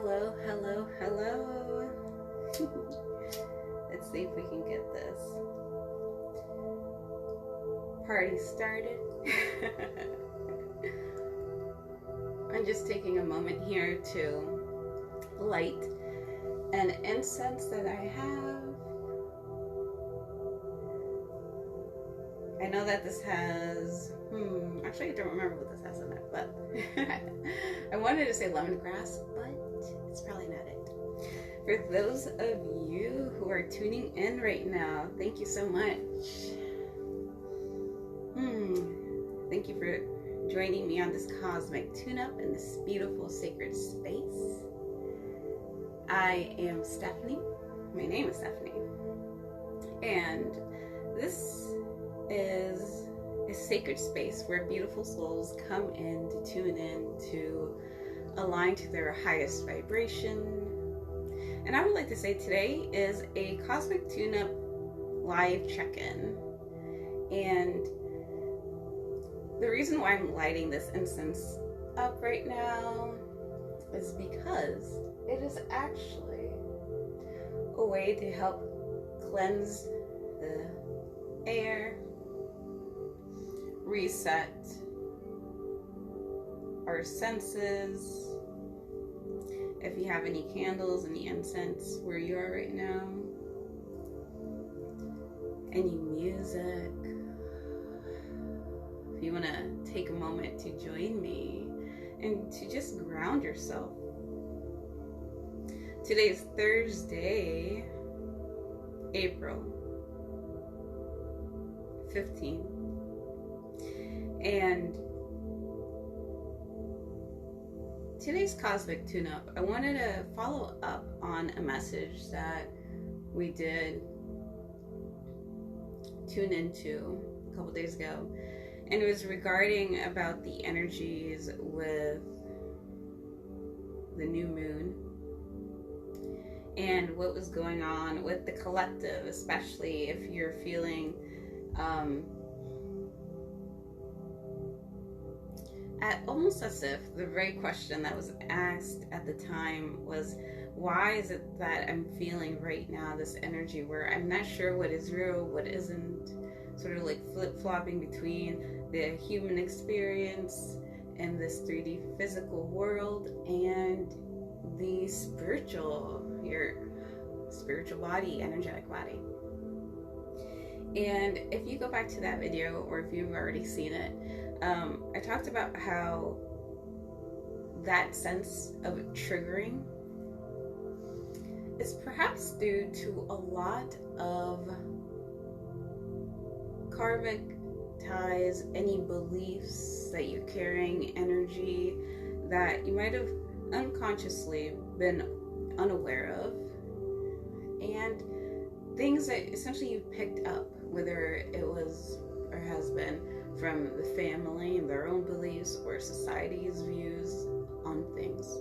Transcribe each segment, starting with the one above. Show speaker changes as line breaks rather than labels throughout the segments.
Hello, hello, hello. Let's see if we can get this party started. I'm just taking a moment here to light an incense that I have. I know that this has, actually I don't remember what this has in it, but I wanted to say lemongrass, but it's probably not it. For those of you who are tuning in right now, thank you so much. Thank you for joining me on this cosmic tune-up in this beautiful sacred space. I am Stephanie. My name is Stephanie. And this is a sacred space where beautiful souls come in to tune in, to align to their highest vibration. And I would like to say today is a cosmic tune-up live check-in. And the reason why I'm lighting this incense up right now is because it is actually a way to help cleanse the air, reset our senses. If you have any candles, any incense where you are right now, any music, if you want to take a moment to join me and to just ground yourself. Today is Thursday, April 15th. And today's cosmic tune-up, I wanted to follow up on a message that we did tune into a couple days ago. And it was regarding about the energies with the new moon and what was going on with the collective, especially if you're feeling almost as if the very question that was asked at the time was, why is it that I'm feeling right now this energy where I'm not sure what is real, what isn't, sort of like flip-flopping between the human experience and this 3D physical world and the spiritual, your spiritual body, energetic body. And if you go back to that video, or if you've already seen it, I talked about how that sense of triggering is perhaps due to a lot of karmic ties, any beliefs that you're carrying, energy that you might have unconsciously been unaware of, and things that essentially you picked up, whether it was or has been from the family and their own beliefs or society's views on things.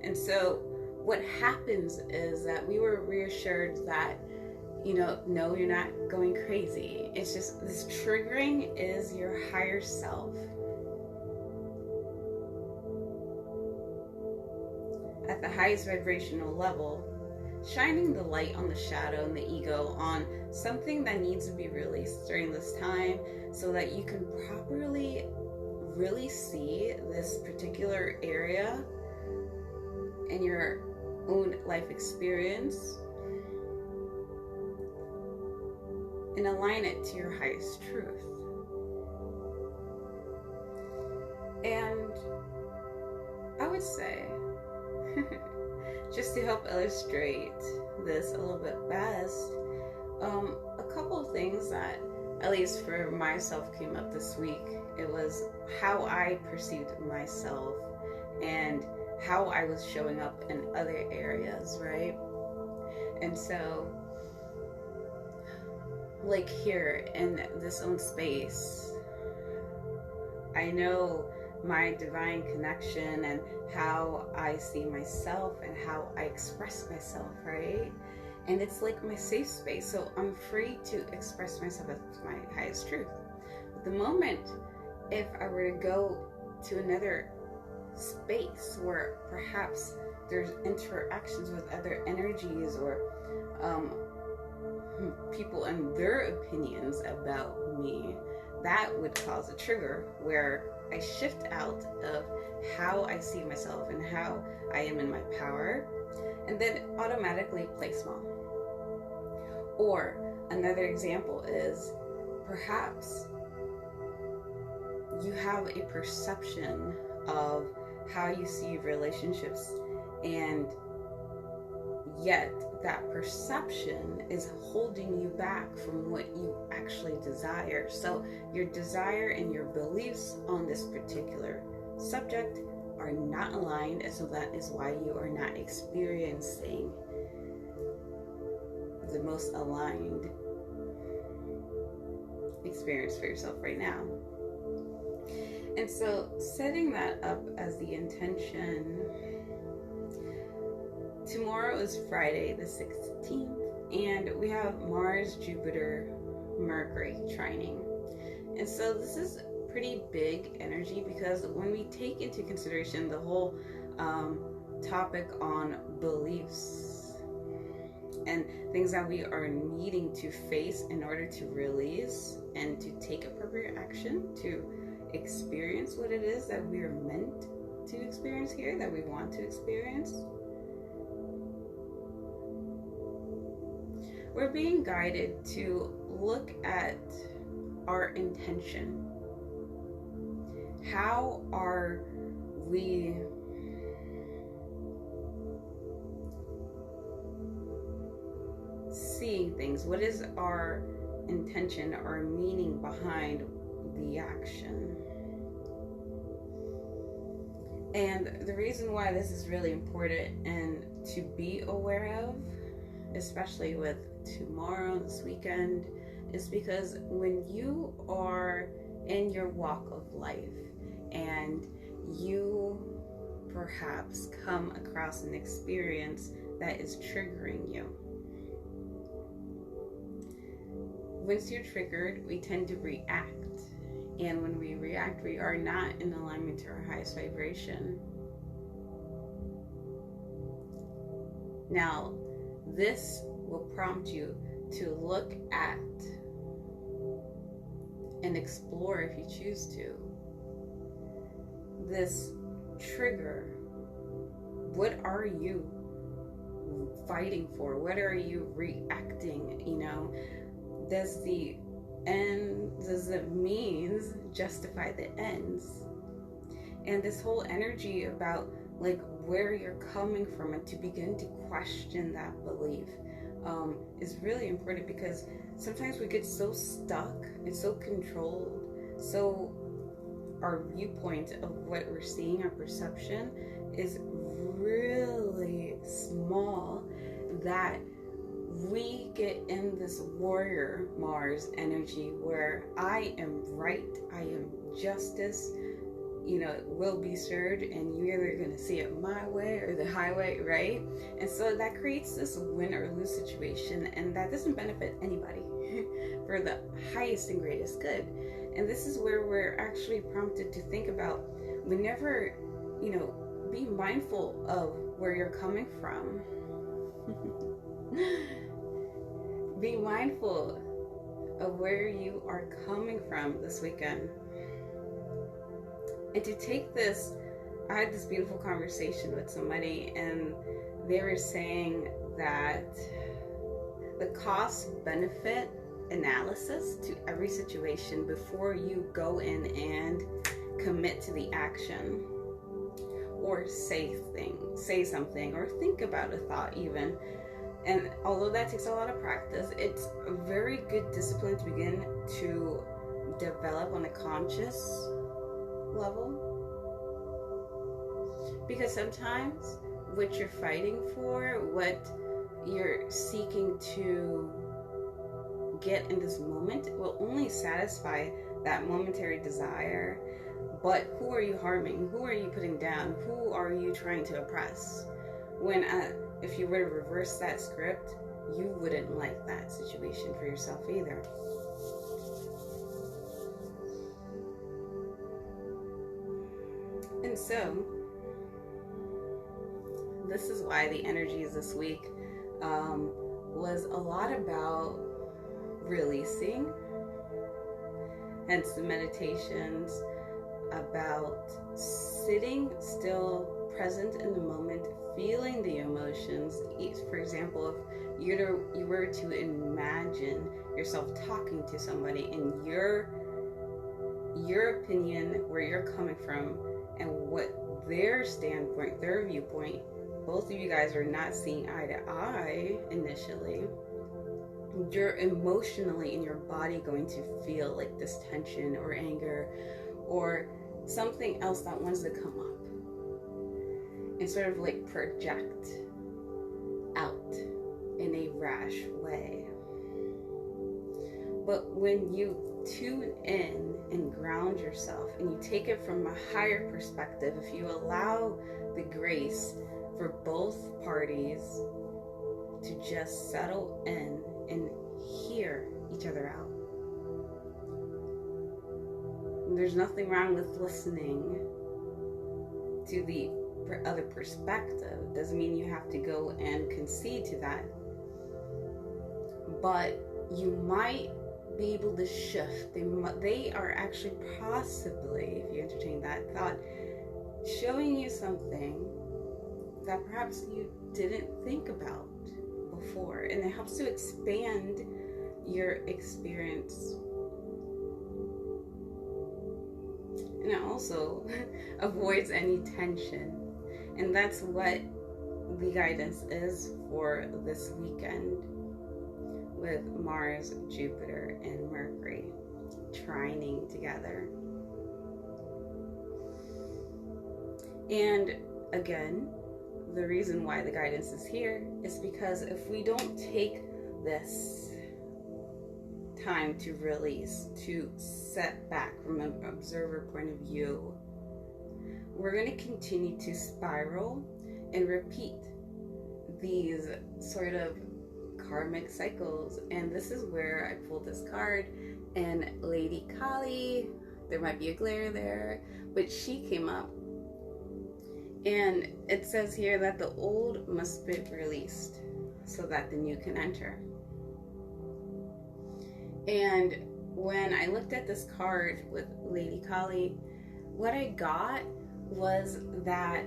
And so what happens is that we were reassured that, no, you're not going crazy. It's just this triggering is your higher self at the highest vibrational level, shining the light on the shadow and the ego, on something that needs to be released during this time so that you can properly really see this particular area in your own life experience and align it to your highest truth. And I would say, just to help illustrate this a little bit best, a couple of things that, at least for myself, came up this week. It was how I perceived myself and how I was showing up in other areas, right? And so, like here in this own space, I know my divine connection and how I see myself and how I express myself, right? And it's like my safe space, so I'm free to express myself as my highest truth. But the moment if I were to go to another space where perhaps there's interactions with other energies or people and their opinions about me, that would cause a trigger where I shift out of how I see myself and how I am in my power, and then automatically play small. Or another example is perhaps you have a perception of how you see relationships, and yet that perception is holding you back from what you actually desire. So your desire and your beliefs on this particular subject are not aligned, and so that is why you are not experiencing the most aligned experience for yourself right now. And so setting that up as the intention, tomorrow is Friday the 16th, and we have Mars, Jupiter, Mercury trining. And so this is pretty big energy, because when we take into consideration the whole topic on beliefs and things that we are needing to face in order to release and to take appropriate action to experience what it is that we are meant to experience here, that we want to experience, we're being guided to look at our intention. How are we seeing things? What is our intention, our meaning behind the action? And the reason why this is really important and to be aware of, especially with tomorrow, this weekend, is because when you are in your walk of life and you perhaps come across an experience that is triggering you, once you're triggered, we tend to react. And when we react, we are not in alignment to our highest vibration. Now, this will prompt you to look at and explore, if you choose to, this trigger. What are you fighting for? What are you reacting? You know, does the means justify the ends? And this whole energy about like where you're coming from, and to begin to question that belief is really important, because sometimes we get so stuck and so controlled, so our viewpoint of what we're seeing, our perception is really small, that we get in this warrior Mars energy where I am right, I am justice, you know, will be served, and you're either going to see it my way or the highway, right? And so that creates this win or lose situation, and that doesn't benefit anybody for the highest and greatest good. And this is where we're actually prompted to think about, whenever, you know, be mindful of where you're coming from. Be mindful of where you are coming from this weekend. And to take this, I had this beautiful conversation with somebody, and they were saying that the cost-benefit analysis to every situation before you go in and commit to the action, or say something, or think about a thought even. And although that takes a lot of practice, it's a very good discipline to begin to develop on a conscious level. Because sometimes what you're fighting for, what you're seeking to get in this moment, will only satisfy that momentary desire. But who are you harming? Who are you putting down? Who are you trying to oppress? When if you were to reverse that script, you wouldn't like that situation for yourself either. And so this is why the energies this week was a lot about releasing, hence the meditations, about sitting still, present in the moment, feeling the emotions. For example, if you were to imagine yourself talking to somebody, and your opinion, where you're coming from, and what their standpoint, their viewpoint, both of you guys are not seeing eye to eye initially, you're emotionally in your body going to feel like this tension or anger or something else that wants to come up and sort of like project out in a rash way. But when you tune in and ground yourself and you take it from a higher perspective, if you allow the grace for both parties to just settle in and hear each other out. There's nothing wrong with listening to the other perspective. Doesn't mean you have to go and concede to that. But you might be able to shift. They are actually possibly, if you entertain that thought, showing you something that perhaps you didn't think about before. And it helps to expand your experience. And it also avoids any tension. And that's what the guidance is for this weekend with Mars, Jupiter, and Mercury trining together. And again, the reason why the guidance is here is because if we don't take this time to release, to set back from an observer point of view, we're going to continue to spiral and repeat these sort of karmic cycles. And this is where I pulled this card, and Lady Kali, there might be a glare there, but she came up, and it says here that the old must be released so that the new can enter. And when I looked at this card with Lady Kali, what I got was that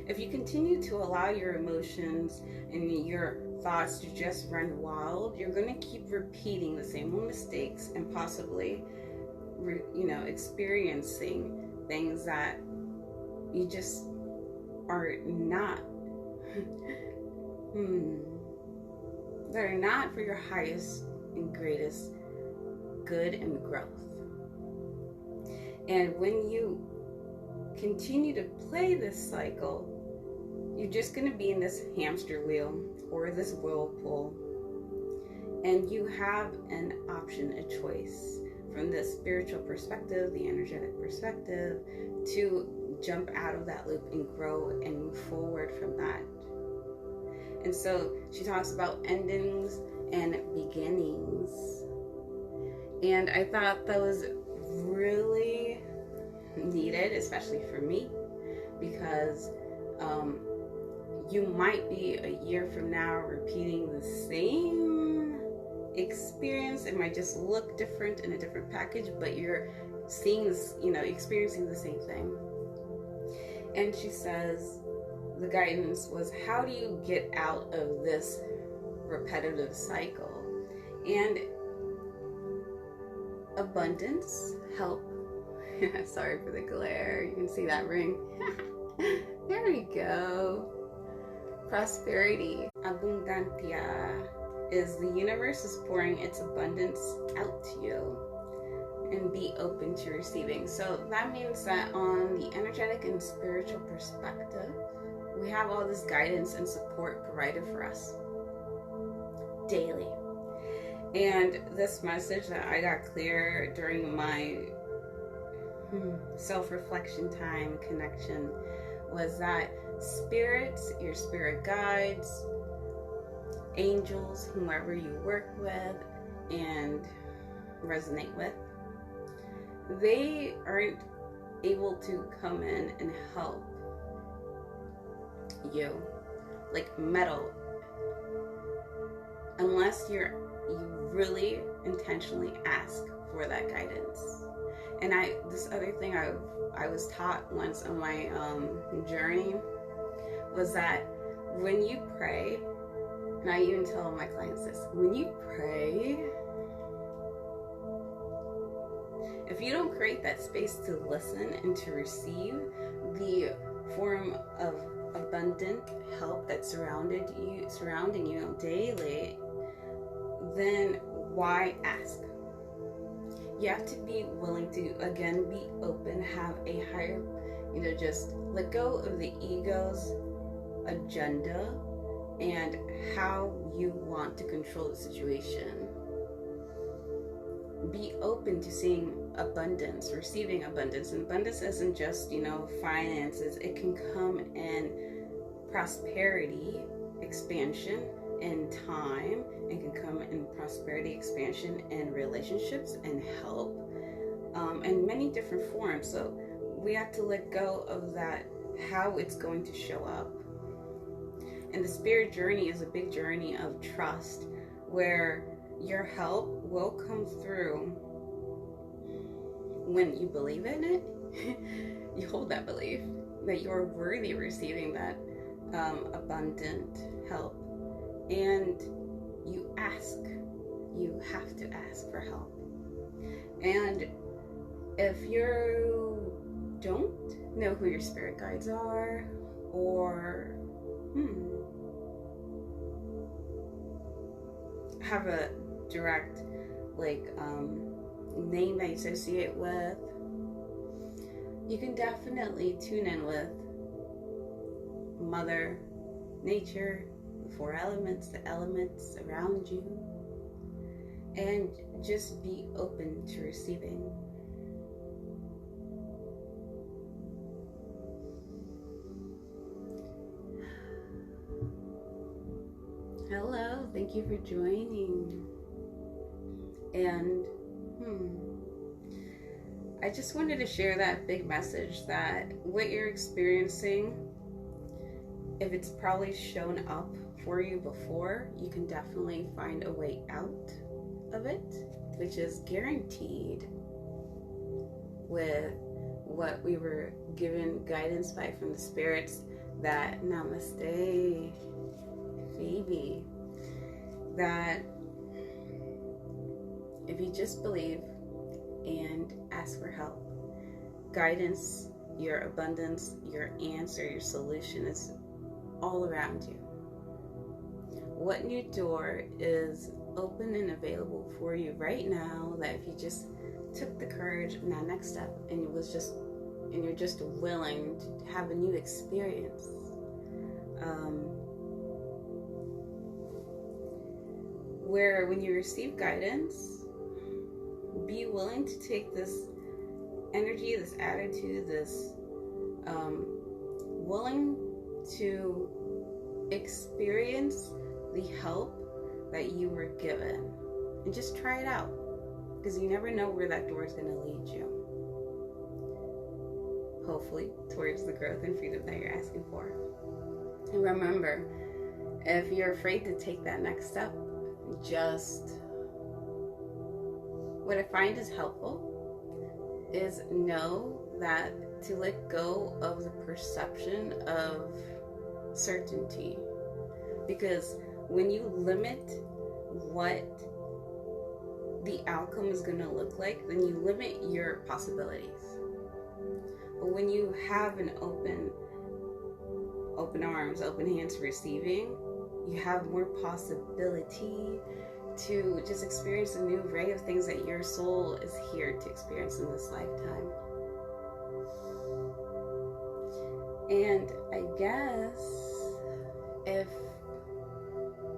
if you continue to allow your emotions and your thoughts to just run wild, you're going to keep repeating the same old mistakes and possibly, experiencing things that you just are not, they're not for your highest and greatest good and growth. And when you continue to play this cycle, you're just going to be in this hamster wheel or this whirlpool, and you have an option, a choice from the spiritual perspective, the energetic perspective, to jump out of that loop and grow and move forward from that. And so she talks about endings and beginnings, and I thought that was really needed, especially for me, because you might be a year from now repeating the same experience. It might just look different in a different package, but you're seeing this, experiencing the same thing. And she says the guidance was, how do you get out of this repetitive cycle? And abundance, help. Sorry for the glare. You can see that ring. There we go. Prosperity, abundantia, is the universe is pouring its abundance out to you, and be open to receiving. So that means that on the energetic and spiritual perspective, we have all this guidance and support provided for us daily. And this message that I got clear during my self-reflection time connection was that spirits, your spirit guides, angels, whomever you work with and resonate with, they aren't able to come in and help you, like metal, unless you really intentionally ask for that guidance. And this other thing I was taught once on my journey was that when you pray, and I even tell my clients this, when you pray, if you don't create that space to listen and to receive the form of abundant help that's surrounding you daily, then why ask? You have to be willing to, again, be open, have a higher, just let go of the ego's agenda and how you want to control the situation. Be open to seeing abundance, receiving abundance. And abundance isn't just, finances. It can come in prosperity, expansion, in time. It can come in prosperity, expansion, in relationships and help, in many different forms. So we have to let go of that, how it's going to show up. And the spirit journey is a big journey of trust, where your help will come through when you believe in it. You hold that belief that you're worthy of receiving that abundant help, and you ask. You have to ask for help. And if you don't know who your spirit guides are, or have a direct name that you associate with, you can definitely tune in with Mother Nature, the four elements, the elements around you, and just be open to receiving. Hello, thank you for joining. And I just wanted to share that big message that what you're experiencing, if it's probably shown up for you before, you can definitely find a way out of it, which is guaranteed with what we were given guidance by from the spirits. That namaste, Phoebe, that if you just believe and ask for help, guidance, your abundance, your answer, your solution is all around you. What new door is open and available for you right now, that if you just took the courage and that next step, and you're just willing to have a new experience, where when you receive guidance, be willing to take this energy, this attitude, this willing to experience the help that you were given, and just try it out, because you never know where that door is going to lead you. Hopefully towards the growth and freedom that you're asking for. And remember, if you're afraid to take that next step, just what I find is helpful is know that to let go of the perception of certainty, because when you limit what the outcome is going to look like, then you limit your possibilities. But when you have an open arms, open hands receiving, you have more possibility to just experience a new array of things that your soul is here to experience in this lifetime. And I guess if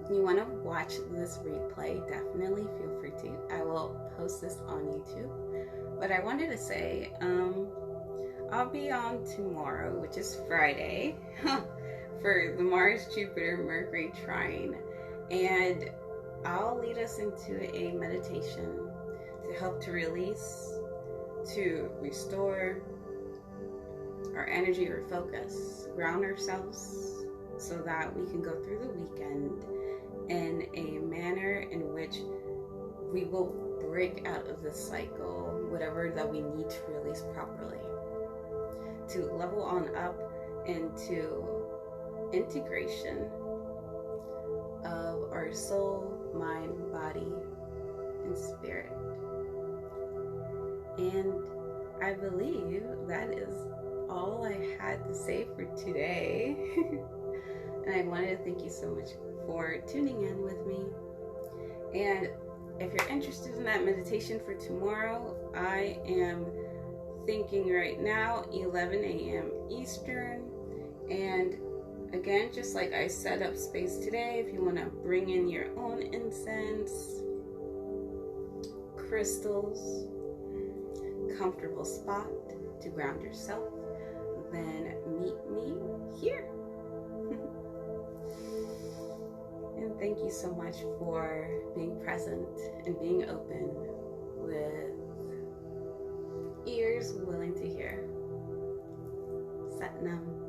you want to watch this replay, definitely feel free to. I will post this on YouTube. But I wanted to say, I'll be on tomorrow, which is Friday, for the Mars, Jupiter, Mercury Trine. And I'll lead us into a meditation to help to release, to restore our energy or focus, ground ourselves, so that we can go through the weekend in a manner in which we will break out of the cycle, whatever that we need to release properly, to level on up into integration of our soul, mind, body, and spirit. And I believe that is all I had to say for today. And I wanted to thank you so much for tuning in with me. And if you're interested in that meditation for tomorrow, I am thinking right now 11 a.m. Eastern. And again, just like I set up space today, if you want to bring in your own incense, crystals, comfortable spot to ground yourself, then meet me here. And thank you so much for being present and being open with ears willing to hear. Satnam.